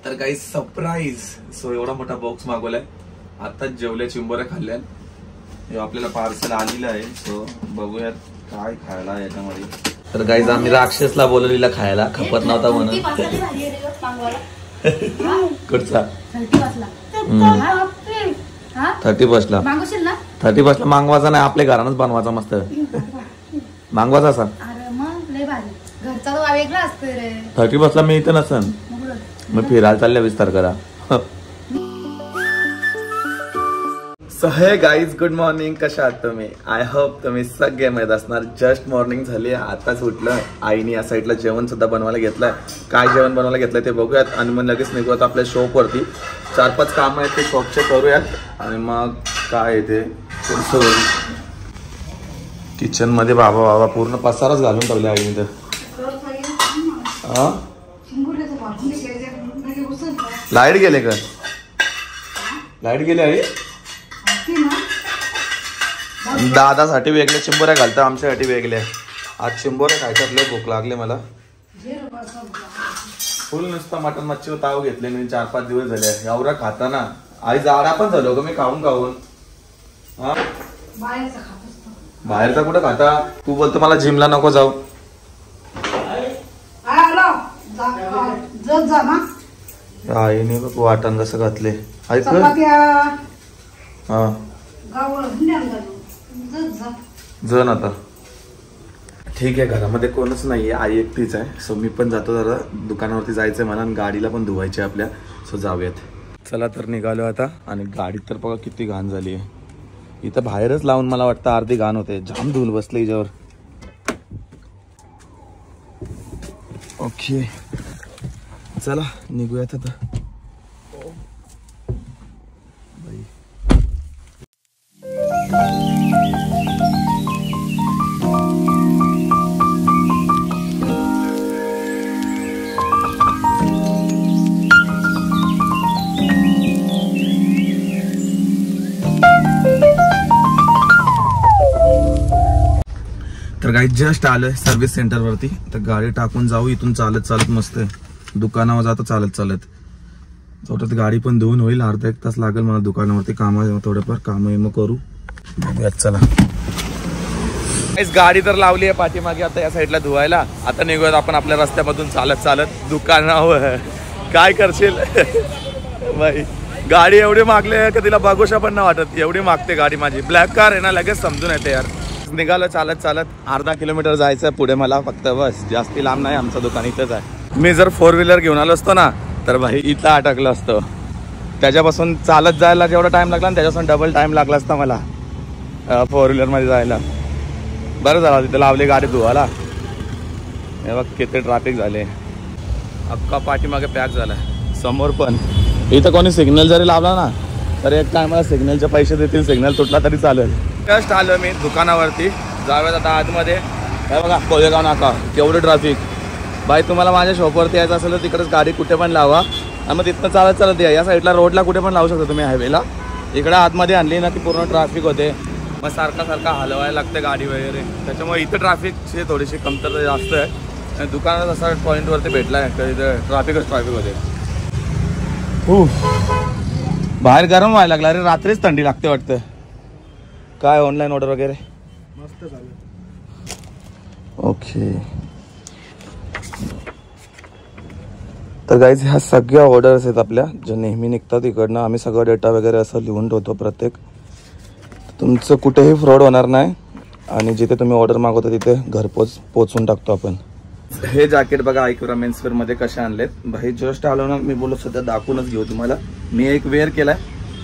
तर काही surprise. So एवढा मोठा बॉक्स मागवलाय. आता जेवल्या चिंबोऱ्या खाल्ल्या. आपल्याला पार्सल आलेलं आहे. सो बघूयात काय खायला याच्यामध्ये. तर गाईज आम्ही राक्षसला बोलवलेला खायला, खपत नव्हता म्हणून. कुठचा 30 मागवायचा नाही, आपल्या घरानच बनवायचा मस्त मागवायचा असा. 30 मी इथं नसन, मग फिरायला चालल्या विस्तार करा. सो हे गाईज, गुड मॉर्निंग. कशा आहात तुम्ही? आय होप तुम्ही सगळे माहीत असणार. जस्ट मॉर्निंग झाली, आताच उठलं. आईने या साईडला जेवण सुद्धा बनवायला घेतलंय. काय जेवण बनवायला घेतलंय ते बघूयात आणि मग लगेच निघूयात आपल्या शॉपवरती. 4-5 काम आहेत ते शॉपचे करूयात आणि मग काय येते किचन मध्ये. बाबा पूर्ण पसाराच घालून ठेवले आईने तर. लाईट गेले का? लाईट गेले आई. दादासाठी वेगळे चिंबोऱ्या घालता, आमच्यासाठी वेगळे. आज चिंबोऱ्या खायच्यात, लय भूक लागले मला. फुल नुसतं मटन मच्छीवर ताव घेतले मी. 4-5 दिवस झाले एवढा खाता ना. आई जाडा पण झालो का मी खाऊन खाऊन. हा बाहेरचा कुठं खाता? तू बोलतो मला जिमला नको जाऊ. आईने बघ वाटण कसं घातले. ऐक हा जण आता ठीक आहे. घरामध्ये कोणच नाहीये, आई एकटीच आहे. सो मी पण जातो, जरा दुकानावरती जायचंय मला आणि गाडीला पण धुवायची आपल्या. सो जाऊयात. चला तर निघालो आता. आणि गाडीत तर बघा किती घाण झाली आहे. इथं बाहेरच लावून मला वाटतं अर्धी घाण होते. जाम धूल बसले हिच्यावर. ओके चला निघूयात आता. तर गाईज जस्ट आलोय सर्व्हिस सेंटर वरती. तर गाडी टाकून जाऊ इथून चालत चालत. मस्त दुकानावर जातो चालत चालत. थोडं गाडी पण धुवून होईल. अर्धा 1 तास लागेल मला दुकानावरती. काम थोडंफार काम मग करू. चला गाडी तर लावली आहे पाठीमागे आता या साईडला धुवायला. आता निघूयात आपण आपल्या रस्त्यामधून चालत चालत दुकानावर. काय करशील बाई, गाडी एवढी मागले का तिला बघूशा पण नाही वाटत. एवढी मागते गाडी माझी. ब्लॅक कार आहे ना, लगेच समजून येते यार. निघालो चालत चालत. अर्धा किलोमीटर जायचं पुढे मला फक्त, बस. जास्ती लांब नाही, आमचं दुकान इथंच आहे. मी जर 4 व्हीलर घेऊन आलो असतो ना तर भाई इथं अटकलो असतो. त्याच्यापासून चालत जायला जेवढा टाइम लागला ना त्याच्यापासून डबल टाइम लागला असता मला 4 व्हीलर मध्ये जायला. बरं झालं तिथे लावली गाडी धुवायला. हे बघ किती ट्रॅफिक झाले. अख्खा पाठीमागे पॅक झाला. समोर पण. इथं कोणी सिग्नल जरी लावला ना तर एक टायमाला सिग्नलचे पैसे देतील. सिग्नल तुटला तरी चालेल. जस्ट आलो मी दुकानावरती. जाऊयात आता आतमध्ये. हे बघा कोळेगाव नाका, केवढं ट्रॅफिक. बाई तुम्हाला माझ्या शॉपवरती यायचं असेल तर तिकडेच गाडी कुठे पण लावा आणि मग तिथनं चालत चालत या साईडला रोडला कुठे पण लावू शकता तुम्ही हायवेला. इकडे आतमध्ये आणली ना की पूर्ण ट्रॅफिक होते. मग सारखा हलवायला लागते गाडी वगैरे. त्याच्यामुळे इथं ट्रॅफिकची थोडीशी कमतरता जास्त आहे. आणि दुकानात असा पॉईंटवरती भेटला आहे तर इथं ट्रॅफिक होते. बाहेर गरम व्हायला लागला. अरे रात्रीच थंडी लागते वाटतं. काय ऑनलाईन ऑर्डर वगैरे मस्त झालं. ओके तर गाईज ह्या सगळ्या ऑर्डर्स आहेत आपल्या ज्या नेहमी निघतात इकडनं. आम्ही सगळं डेटा वगैरे असं लिहून ठेवतो प्रत्येक. तुमचं कुठेही फ्रॉड होणार नाही आणि जिथे तुम्ही ऑर्डर मागवता तिथे घरपोच पोचून टाकतो आपण. हे जॅकेट बघा ऐकूरा मेन्सवेअर मध्ये कसे आणलेत. भाई जस्ट आलो ना मी बोललो सध्या दाखवूनच घेऊ तुम्हाला. मी एक वेअर केलाय.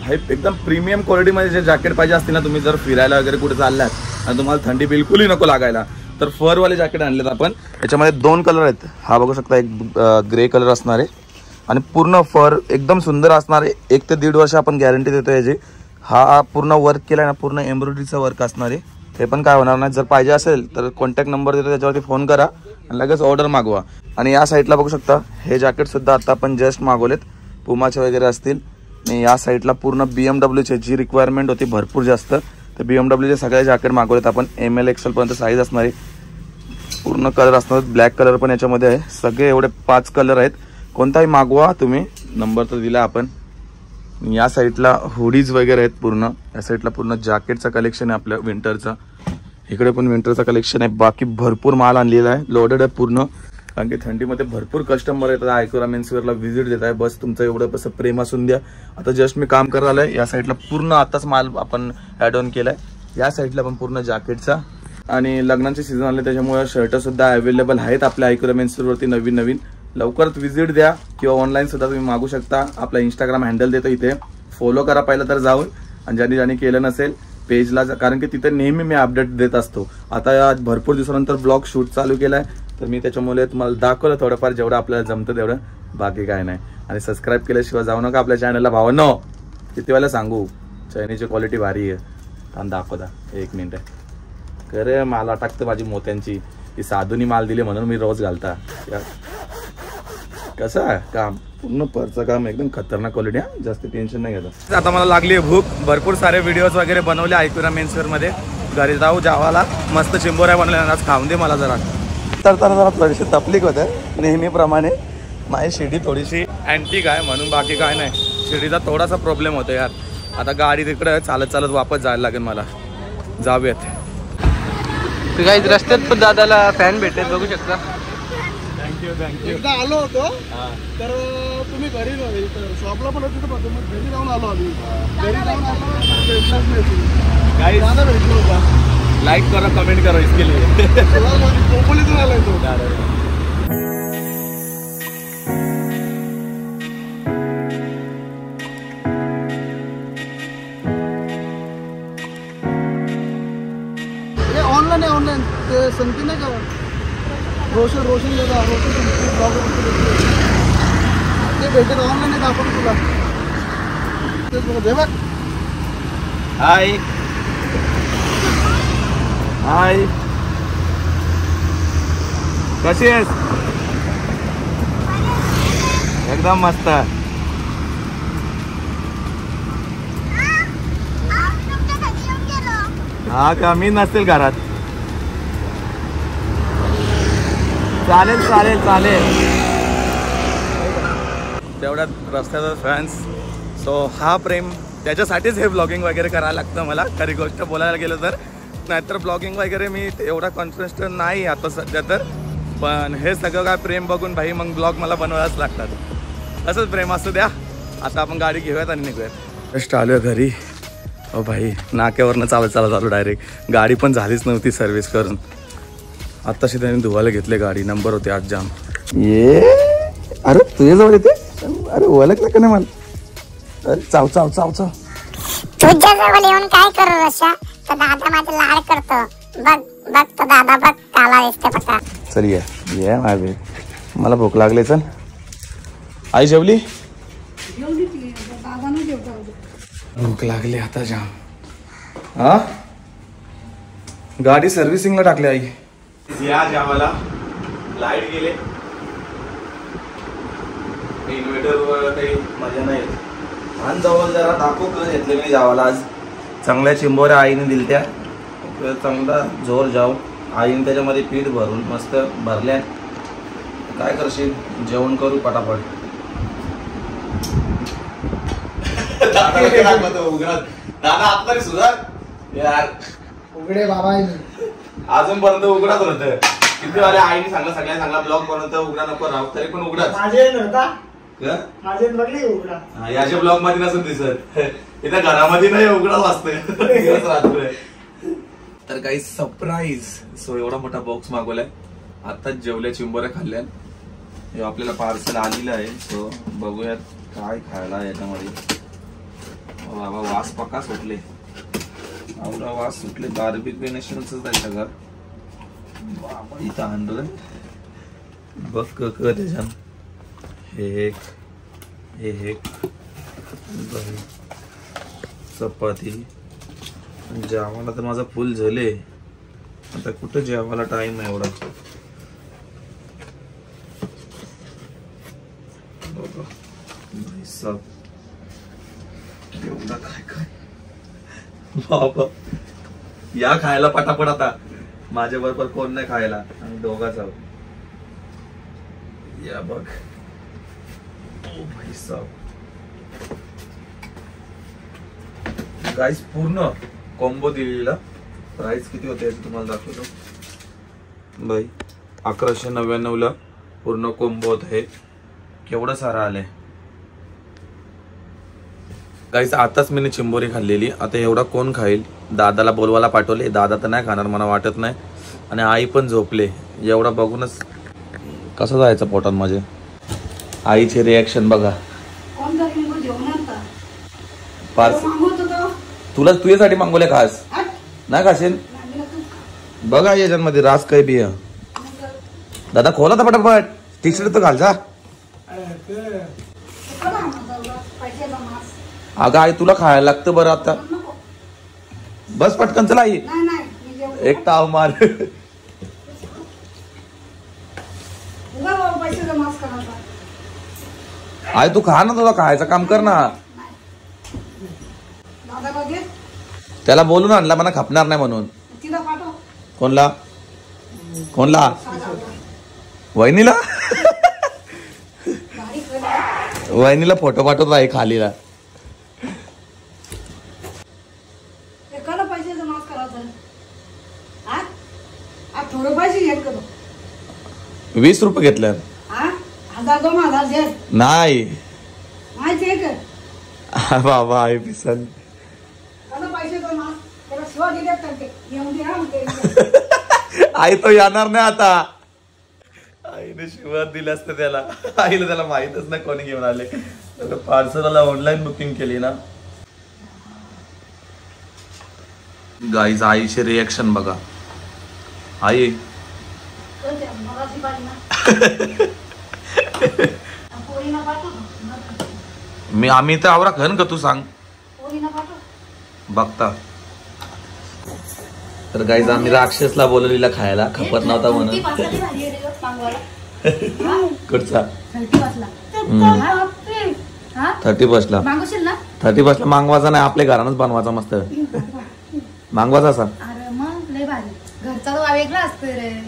हे एकदम प्रीमियम क्वालिटीमध्ये जे जॅकेट पाहिजे असतील ना, तुम्ही जर फिरायला वगैरे कुठे चाललात आणि तुम्हाला थंडी बिलकुलही नको लागायला तर फरवाले जॅकेट आणलेत आपण. याच्यामध्ये 2 कलर आहेत. हा बघू शकता, एक ग्रे कलर असणार आहे आणि पूर्ण फर एकदम सुंदर असणार आहे. 1 ते 1.5 वर्ष आपण गॅरंटी देतो याची. हा पूर्ण वर्क केलाय ना, पूर्ण एम्ब्रॉयडरीचं वर्क असणार आहे. ते पण काय होणार नाही. जर पाहिजे असेल तर कॉन्टॅक्ट नंबर देतो त्याच्यावरती फोन करा आणि लगेच ऑर्डर मागवा. आणि या साईडला बघू शकता हे जॅकेट सुद्धा आता आपण जस्ट मागवलेत. पुमाचे वगैरे असतील. आणि या साईडला पूर्ण BMWचे जी रिक्वायरमेंट होती भरपूर जास्त, तर BMWचे सगळे जॅकेट मागवलेत आपण. ML XL पर्यंत साईज असणार आहे. पूर्ण कलर असणार. ब्लॅक कलर पण याच्यामध्ये आहे. सगळे एवढे 5 कलर आहेत. कोणताही मागवा तुम्ही, नंबर तर दिला आपण. या साईडला हुडीज वगैरे आहेत पूर्ण. या साईडला पूर्ण जॅकेटचं कलेक्शन आहे आपलं विंटरचं. इकडे पण विंटरचं कलेक्शन आहे. बाकी भरपूर माल आणलेला आहे, लोडेड आहे पूर्ण. कारण की थंडीमध्ये भरपूर कस्टमर येतात आयकोरा मेन्सवेअरला व्हिजिट देत आहे. बस तुमचं एवढं कसं प्रेम असून द्या. आता जस्ट मी काम करायला आहे. या साईडला पूर्ण आताच माल आपण ॲड ऑन केला आहे. या साईडला पण पूर्ण जॅकेटचा आणि लग्नाचे सीझन आले त्याच्यामुळे शर्टसुद्धा अवेलेबल आहेत आपल्या आयकोरा मेन्सवेअरवरती नवीन. लवकरच व्हिजिट द्या किंवा ऑनलाईन सुद्धा तुम्ही मागू शकता. आपला इंस्टाग्राम हँडल देतो इथे, फॉलो करा पहिलं तर जाऊन. आणि ज्यांनी केलं नसेल पेजला, कारण की तिथे नेहमी मी अपडेट देत असतो. आता भरपूर दिवसानंतर ब्लॉग शूट चालू केलाय तर मी त्याच्यामुळे तुम्हाला दाखवलं थोडंफार जेवढं आपल्याला जमतं तेवढं, बाकी काय नाही. आणि सबस्क्राईब केल्याशिवाय जाऊ नका आपल्या चॅनलला भावांनो. किती वेळेला सांगू, चैनीची क्वालिटी भारी आहे. आणि दाखवता 1 मिनिट खरे माल टाकतं माझी मोत्यांची. ती साधूनी माल दिली म्हणून मी रोज घालता. कसं आहे काम, पूर्ण परचं काम एकदम खतरनाक क्वालिटी आहे, जास्त टेन्शन नाही घ्यायचं. आता मला लागली आहे भूक. भरपूर सारे व्हिडिओज वगैरे बनवले आयकोरा मेन्सवेअरमध्ये. घरी जाऊ जावाला मस्त चिंबोऱ्या बनवल्या, आज खाऊन दे मला जरा. तर जरा थोडीशी तकलीफ होते नेहमीप्रमाणे. माझी शिडी थोडीशी अँटिक आहे म्हणून, बाकी काय नाही. शिडीचा थोडासा प्रॉब्लेम होतो यार. आता गाडी तिकडे चालत वापस जायला लागेल मला. जाऊयात. काही रस्त्यात पण दादाला फॅन भेटेल, बघू शकता. थँक्यू. एकदा आलो होतो तर तुम्ही घरी शॉपला पण होते, मग घरी जाऊन आलो आम्ही. घरी जाऊन दादा भेटलो होता. लाइक करो, कमेंट करो इसके लिए. कोकणीतून आलाय तो. ऑनलाईन ते संगती नाही का, रोशन ते भेटेल ऑनलाईन आहे, दाखवतो तुला. तेच बघ बघ. हाय कशी आहेस? एकदम मस्त. हा का, मी नसेल घरात. चालेल. तेवढ्यात रस्त्याचा फॅन्स. सो हा प्रेम, त्याच्यासाठीच हे ब्लॉगिंग वगैरे करायला लागतं मला. खरी गोष्ट बोलायला गेलं तर. नाहीतर ब्लॉगिंग वगैरे मी एवढा कॉन्फिडन्स नाही आता सध्या तर. पण हे सगळं काय प्रेम बघून भाई मग ब्लॉग मला बनवायलाच लागतात. असंच प्रेम असू द्या. आता आपण गाडी घेऊयात आणि निघूयात. जस्ट आलो घरी. हो भाई, नाक्यावरनं चालत आलो डायरेक्ट. गाडी पण झालीच नव्हती सर्व्हिस करून. आत्ताशी त्याने धुवायला घेतले गाडी. नंबर होते आज जाम. ये अरे तुझ्याजवळ येते. अरे ओळखलं का नाही मला? अरे चाव तुझ्याजवळ येऊन काय करू रशा? तर दादा माझा लाड करतो. बघ तो दादा बघ काला दिसते पक्का. चल ये माझे, मला भूक लागली. चल आई जेवली? भूक लागली आता जाम. हा गाडी सर्व्हिसिंगला टाकली आई. या जावाला लाईट गेले. इन्व्हर्टरवर काही मजा नाही. आणि जवळ जरा दाखवू घेतले मी जावाला आज. चांगल्या चिंबोऱ्या आईने दिल्या. चांगला जोर जाऊ. आईने त्याच्यामध्ये पीठ भरून मस्त भरल्या. काय करशील, जेवण करू पटापट. दादा आता तरी सुधार यार. उघडे बाबा अजूनपर्यंत उघडाच होत. किती वाले आईने सांगला, सगळ्या सांगला ब्लॉग पर्यंत उघडा नको राहू, तरी पण उघडाच. याच्या ब्लॉग मध्ये नसून दिसत. इथं घरामध्ये नाही उघडा वाचतोय. तर काही सरप्राईज. सो एवढा मोठा बॉक्स मागवलाय. आताच जेवल्या, चिंबोऱ्या खाल्ल्या. हे आपल्याला पार्सल आलेलं आहे. सो बघूयात काय खायला याच्यामध्ये. बाबा वास पक्का सुटले. आवडा वास सुटले. बार्बिक्युनेशनच आहे सगळं. बाबा इथं आणलं बघ त्याच्यात. हे एक चपाती. जेवायला तर माझा फुल झाले. आता कुठं जेवायला टाइम आहे एवढा. एवढा काय बाबा. या खायला पटापट. आता माझ्या बरोबर कोण नाही खायला. आम्ही दोघाच आहोत. या बघ गाईस पूर्ण कॉम्बो दिलेला. प्राइस किती होते याची तुम्हाला दाखवतो. बाई 1199 ला पूर्ण कॉम्बो होत आहे. केवढं सारं आलंय गाईस. आताच मी चिंबोरी खाल्लेली. आता एवढा कोण खाईल. दादाला बोलवायला पाठवले. दादा तर नाही खाणार मला वाटत नाही. आणि आई पण झोपले. एवढा बघूनच कसं जायचं पोटात माझे. आईचे रिॲक्शन बघा. तुला तुझ्यासाठी मागवले खास नाही खाशील. बघा याच्यामध्ये रास काही बी. दादा खोला तर पटापट. टी शर्ट तर घाल जा. अगं आई तुला खायला लागतं बरं आता. बस पटकन चला आई. एक ताव मार. आई तू खा ना. तुला खायचं काम कर ना. त्याला बोलून आणला मला खपणार नाही म्हणून. कोणला कोणला वहिनीला. वहिनीला फोटो पाठवतो आई खालीला. थोडं पैसे घेत करू. 20 रुपये घेतलं. 1000-2000 नाही माहिती आहे का बाबा आई पिसन. पैसे त्याला शिवा दिल्यात करते येऊन दे. आई तो येणार नाही आता. आईने शिवाय दिले असते त्याला. आईला त्याला माहितच नाही कोणी घेऊन आले. पार्सलला ऑनलाईन बुकिंग केली ना. गाईज आईचे रिएक्शन बघा. आई आम्ही तर आवरा खन का तू सांग बघता. तर गाईज आम्ही राक्षसला बोलवलेला खायला. खपत नव्हता म्हणून. कुठचा 31 ला 31 ला मागवायचा नाही. आपल्या घरानच बनवायचा मस्त मागवायचा असा.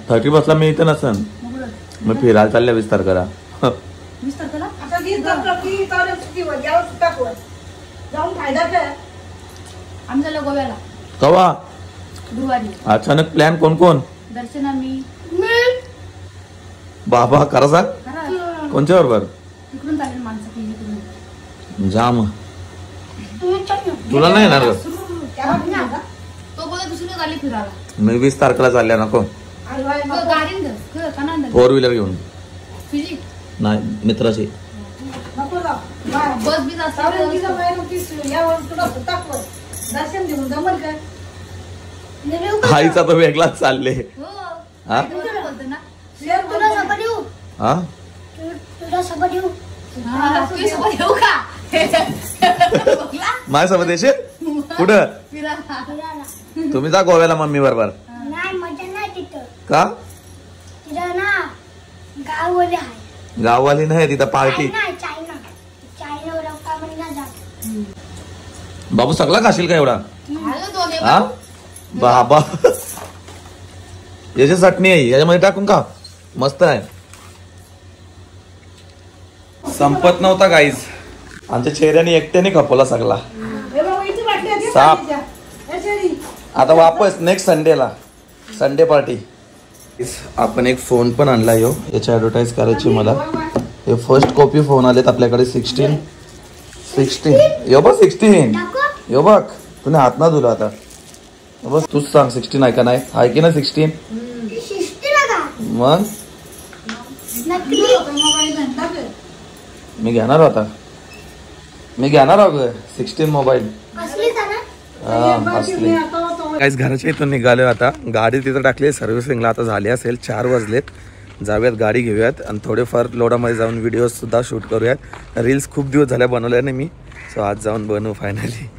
31 ला मी इथं नसन. मग फिरायला चालल्या 20 तारखेला. कवा अचानक प्लॅन कोण कोण. दर्शना मी बाबा करा सांग कोणच्या बरोबर. जाम तुला नाही येणार. मी 20 तारखेला चालल्या नको. 4 व्हीलर घेऊन नाही मित्राची. आईचा तो वेगळाच चालले. हा माझ्यासोबत येशील कुठं. तुम्ही जा गोव्याला मम्मी बरोबर. का गाववाली नाही तिथं पार्टी. बाबू सगळा खाशील का एवढा. हा बाबा याची चटणी आहे याच्यामध्ये टाकून का मस्त आहे. संपत नव्हता गाईज. आमच्या चेहऱ्याने एकट्याने खपवला सगळा साप. आता वापस नेक्स्ट संडेला संडे पार्टी. आपण एक फोन पण आणला यो. याची ऍडव्हर्टाईज करायची मला. हे फर्स्ट कॉपी फोन आलेत आपल्याकडे. 16 यो बघ 16 यो बघ. तुने हात ना धुला आता बस. तूच सांग 16 आहे का नाही. आहे की ना 16. मग मी घेणार होता. मी घेणार आहो 16 मोबाईल. काहीच घराच्या इथून निघालो. आता गाडी तिथं टाकली सर्व्हिसिंगला. आता झाली असेल 4 वाजलेत. जाऊयात गाडी घेऊयात आणि थोडेफार लोडामध्ये जाऊन व्हिडिओ सुद्धा शूट करूयात. रील्स खूप दिवस झाल्या बनवल्या नाही मी. सो आज जाऊन बनवू फायनली.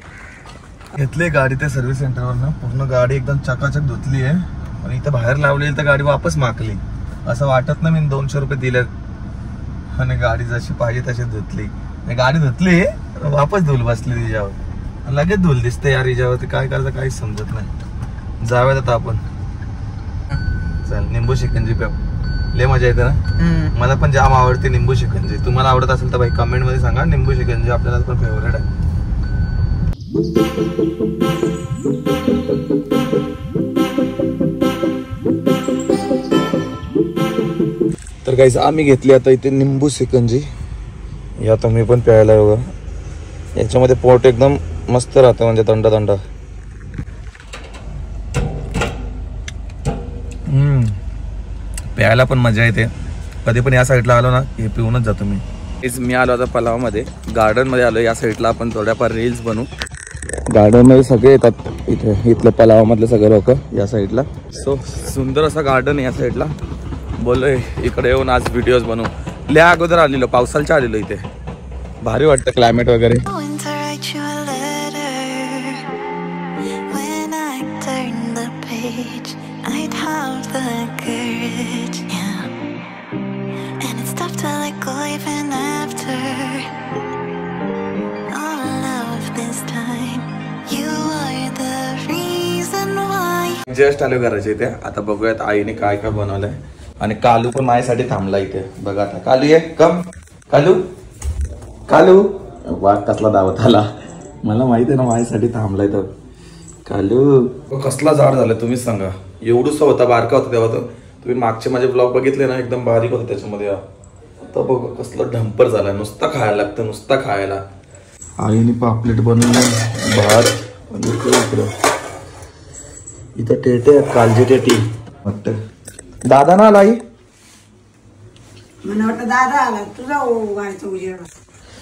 घेतली गाडी त्या सर्व्हिस सेंटरवरनं. पूर्ण गाडी एकदम चकाचक धुतली आहे. आणि इथं बाहेर लावलेली तर गाडी वापस माकली. असं वाटत ना मी 200 रुपये दिले आणि गाडी जशी पाहिजे तशी धुतली. गाडी धुतली वापस धुल बसली तिच्यावर. लगेच धुल दिसते यार हिच्यावरती. काय करायचं काहीच समजत नाही. जाऊयात आता आपण. चल निंबू शिकंजी प्याव. लय मजा येते ना. मला पण जाम आवडते निंबू शिकंजी. तुम्हाला आवडत असेल तर भाई कमेंट मध्ये सांगा. निंबू शिकंजी आपल्याला पण फेवरेट आहे. तर गाईस आम्ही घेतली आता इथे निंबू शिकंजी. या आता मी पण प्यायला बघा. याच्यामध्ये पोट एकदम मस्त राहतं म्हणजे थंड थंड. प्यायला पण मजा येते. कधी पण या साईडला आलो ना हे पिऊनच जातो मी. मी आलो आता पलावमध्ये गार्डनमध्ये आलो. या साईडला आपण थोड्याफार रील्स बनवू. गार्डनमध्ये सगळे येतात इथे. इथलं पलावामधले सगळे लोक या साईडला. सो सुंदर असं गार्डन आहे या साईडला. बोललोय इकडे येऊन आज व्हिडिओज बनवू. लय अगोदर आलेलो पावसालच्या आलेलो इथे. भारी वाटतं क्लायमेट वगैरे. जस्ट आलो घराच्या इथे. आता बघूयात आईने काय काय बनवलंय. आणि कालू पण माझ्यासाठी थांबला इथे. बघा आता कालू ये कम. कालू कालू वाघ कसला दावत आला. मला माहिती आहे ना माझ्यासाठी थांबलाय तो कालू. कसला जाड झालं तुम्हीच सांगा. एवढूसा होता बारका होता तेव्हा. तर तुम्ही मागचे माझे ब्लॉग बघितले ना एकदम बारीक होता त्याच्यामध्ये. आता बघ कसला ढंपर झाला. नुसता खायला लागतं नुसता खायला. आईने पापलेट बनवलं भात. इथं टेटे आहेत कालजी टेटी वाटतं. दादा ना आला आई. मला वाटतं दादा आला तुझा व्हायचं उजेड.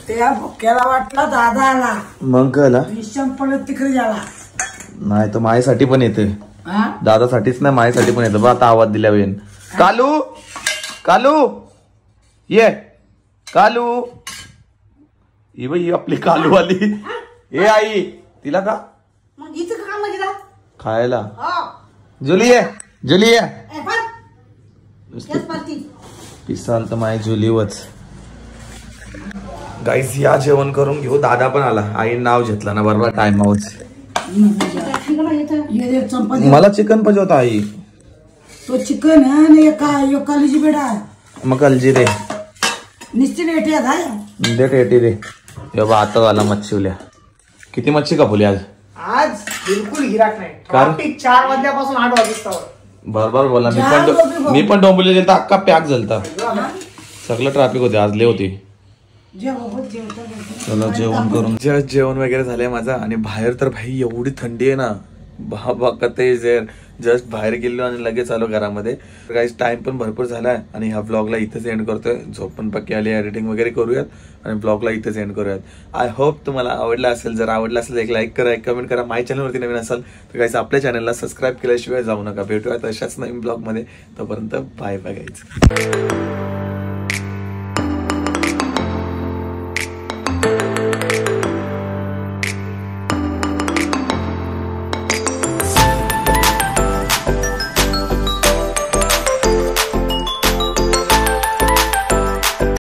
त्या भोक्याला वाटला दादा आला. मग कळला विषम पडत तिकडे झाला. नाही तर माझ्यासाठी पण येते. दादासाठीच नाही माझ्यासाठी पण येतं. बा आता आवाज दिल्या वेळेन. कालू कालू ये कालू. ही बाई आपली कालू आली. ए आई तिला का मग हिचं काम गेला खायला. जुली ये जुली ये. पिसाल तर माझी जुलीवच. गाईस या जेवण करून घेऊ. दादा पण आला. आई नाव घेतलं ना बरोबर टाइमावच. मला चिकन पाहिजे होता आई. तो चिकन है कालीची बेडा. मग कलजी दे. निश्चित दे टेटी दे. आता झाला मच्छीवल्या. किती मच्छी कापवली आज. आज बिलकुल गिराक नाही. ट्रॅफिक 4 वाजल्यापासून 8 वाजेपर्यंत. बरोबर बोला. मी पण डोंबिवली गेलता अख्खा पॅक झालता. सगळं ट्रॅफिक होते आज. लय होती. चला जेवण करून. जेवण वगैरे झालंय माझा. आणि बाहेर तर भाई एवढी थंडी आहे ना. बाबा कते जस्ट बाहेर गेलो आणि लगेच आलो घरामध्ये. काही टाइम पण भरपूर झालाय. आणि ह्या ब्लॉगला इथेच एंड करतोय. झोप पण पक्की आली. एडिटिंग वगैरे करूयात आणि ब्लॉगला इथेच एंड करूयात. आय होप तुम्हाला आवडला असेल. जर आवडला असेल एक लाईक करा, एक कमेंट करा. माझ्या चॅनलवरती नवीन असाल तर गाईस आपल्या चॅनलला सबस्क्राईब केल्याशिवाय जाऊ नका. भेटूयात अशाच नवीन ब्लॉगमध्ये. तोपर्यंत बाय बाय गाईज.